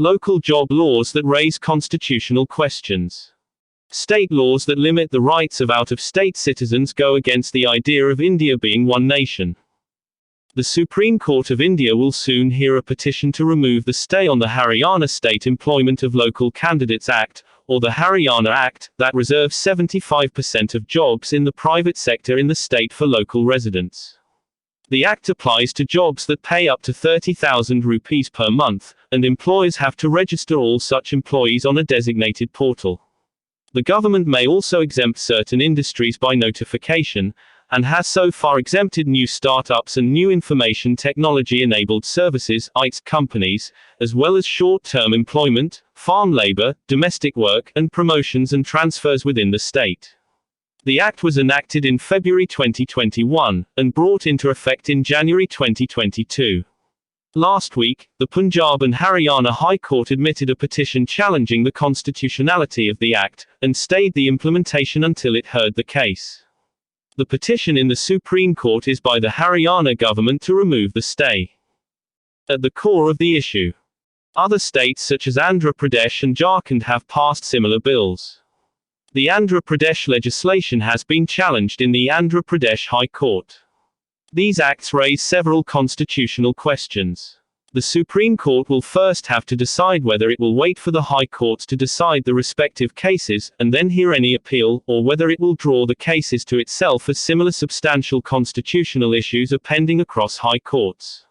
Local job laws that raise constitutional questions. State laws that limit the rights of out-of-state citizens go against the idea of India being one nation. The Supreme Court of India will soon hear a petition to remove the stay on the Haryana State Employment of Local Candidates Act, or the Haryana Act, that reserves 75% of jobs in the private sector in the state for local residents. The act applies to jobs that pay up to 30,000 rupees per month, and employers have to register all such employees on a designated portal. The government may also exempt certain industries by notification, and has so far exempted new startups and new information technology-enabled services (ITES) companies, as well as short-term employment, farm labor, domestic work, and promotions and transfers within the state. The act was enacted in February 2021, and brought into effect in January 2022. Last week, the Punjab and Haryana High Court admitted a petition challenging the constitutionality of the act, and stayed the implementation until it heard the case. The petition in the Supreme Court is by the Haryana government to remove the stay. At the core of the issue. Other states such as Andhra Pradesh and Jharkhand have passed similar bills. The Andhra Pradesh legislation has been challenged in the Andhra Pradesh High Court. These acts raise several constitutional questions. The Supreme Court will first have to decide whether it will wait for the High Courts to decide the respective cases, and then hear any appeal, or whether it will draw the cases to itself as similar substantial constitutional issues are pending across High Courts.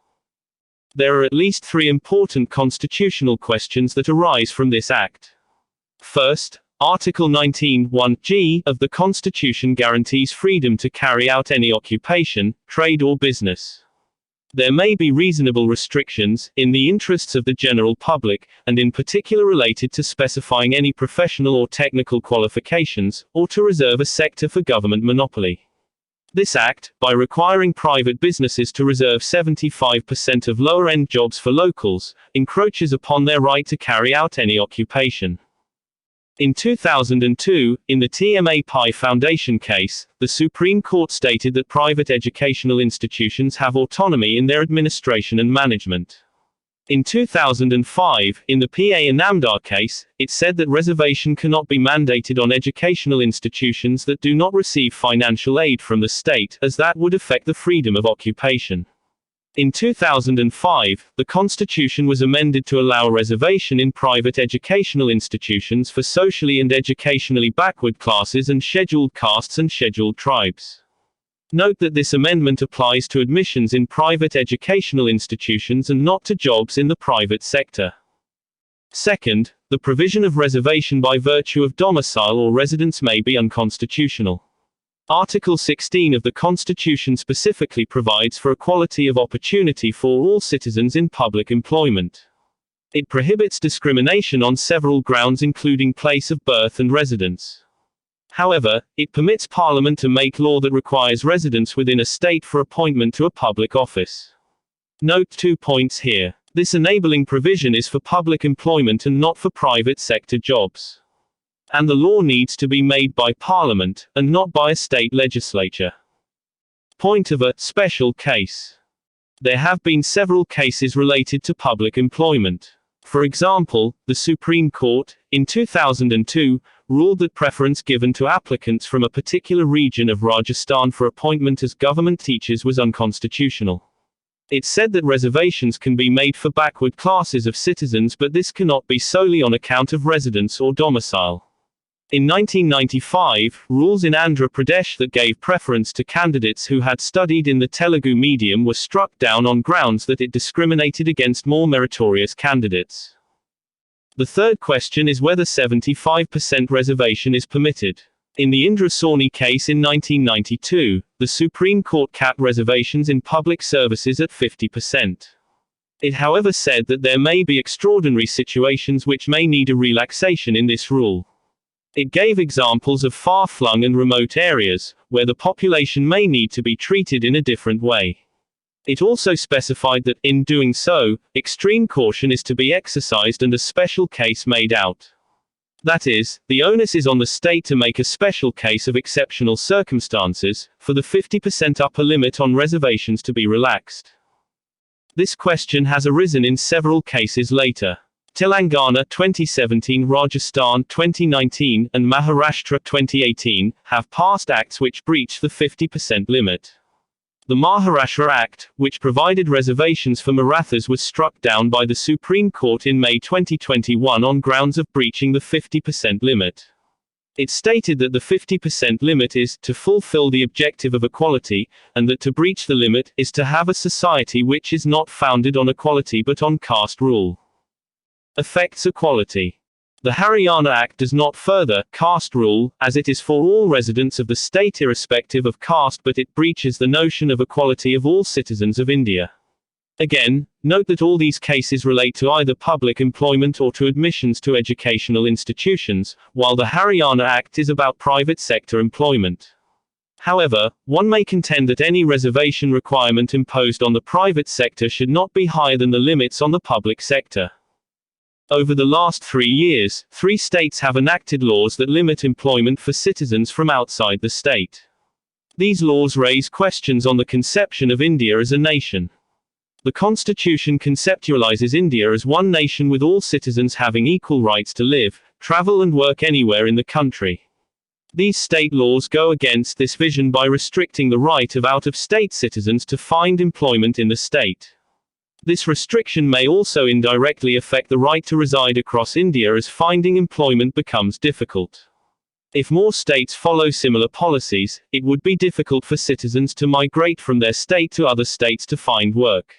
There are at least three important constitutional questions that arise from this act. First, Article 19(1)(g) of the Constitution guarantees freedom to carry out any occupation, trade or business. There may be reasonable restrictions, in the interests of the general public, and in particular related to specifying any professional or technical qualifications, or to reserve a sector for government monopoly. This act, by requiring private businesses to reserve 75% of lower-end jobs for locals, encroaches upon their right to carry out any occupation. In 2002, in the TMA Pi Foundation case, the Supreme Court stated that private educational institutions have autonomy in their administration and management. In 2005, in the PA Inamdar case, it said that reservation cannot be mandated on educational institutions that do not receive financial aid from the state, as that would affect the freedom of occupation. In 2005, the Constitution was amended to allow reservation in private educational institutions for socially and educationally backward classes and scheduled castes and scheduled tribes. Note that this amendment applies to admissions in private educational institutions and not to jobs in the private sector. Second, the provision of reservation by virtue of domicile or residence may be unconstitutional. Article 16 of the Constitution specifically provides for equality of opportunity for all citizens in public employment. It prohibits discrimination on several grounds including place of birth and residence. However, it permits Parliament to make law that requires residence within a state for appointment to a public office. Note 2 points here. This enabling provision is for public employment and not for private sector jobs. And the law needs to be made by Parliament, and not by a state legislature. Point of a special case. There have been several cases related to public employment. For example, the Supreme Court, in 2002, ruled that preference given to applicants from a particular region of Rajasthan for appointment as government teachers was unconstitutional. It said that reservations can be made for backward classes of citizens, but this cannot be solely on account of residence or domicile. In 1995, rules in Andhra Pradesh that gave preference to candidates who had studied in the Telugu medium were struck down on grounds that it discriminated against more meritorious candidates. The third question is whether 75% reservation is permitted. In the Indra Sawhney case in 1992, the Supreme Court capped reservations in public services at 50%. It however said that there may be extraordinary situations which may need a relaxation in this rule. It gave examples of far-flung and remote areas, where the population may need to be treated in a different way. It also specified that, in doing so, extreme caution is to be exercised and a special case made out. That is, the onus is on the state to make a special case of exceptional circumstances, for the 50% upper limit on reservations to be relaxed. This question has arisen in several cases later. Telangana 2017, Rajasthan 2019, and Maharashtra 2018 have passed acts which breach the 50% limit. The Maharashtra Act, which provided reservations for Marathas, was struck down by the Supreme Court in May 2021 on grounds of breaching the 50% limit. It stated that the 50% limit is to fulfill the objective of equality, and that to breach the limit is to have a society which is not founded on equality but on caste rule. Affects equality. The Haryana Act does not further caste rule, as it is for all residents of the state irrespective of caste, but it breaches the notion of equality of all citizens of India. Again, note that all these cases relate to either public employment or to admissions to educational institutions, while the Haryana Act is about private sector employment. However, one may contend that any reservation requirement imposed on the private sector should not be higher than the limits on the public sector. Over the last 3 years, 3 states have enacted laws that limit employment for citizens from outside the state. These laws raise questions on the conception of India as a nation. The Constitution conceptualizes India as one nation with all citizens having equal rights to live, travel and work anywhere in the country. These state laws go against this vision by restricting the right of out-of-state citizens to find employment in the state. This restriction may also indirectly affect the right to reside across India as finding employment becomes difficult. If more states follow similar policies, it would be difficult for citizens to migrate from their state to other states to find work.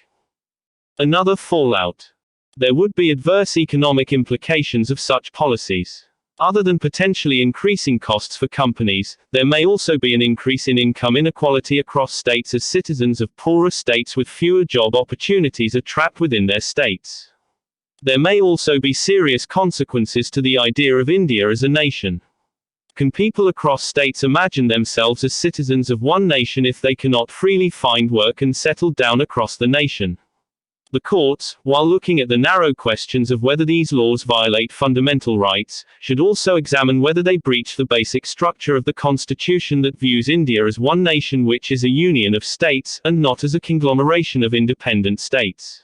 Another fallout. There would be adverse economic implications of such policies. Other than potentially increasing costs for companies, there may also be an increase in income inequality across states as citizens of poorer states with fewer job opportunities are trapped within their states. There may also be serious consequences to the idea of India as a nation. Can people across states imagine themselves as citizens of one nation if they cannot freely find work and settle down across the nation? The courts, while looking at the narrow questions of whether these laws violate fundamental rights, should also examine whether they breach the basic structure of the Constitution that views India as one nation which is a union of states, and not as a conglomeration of independent states.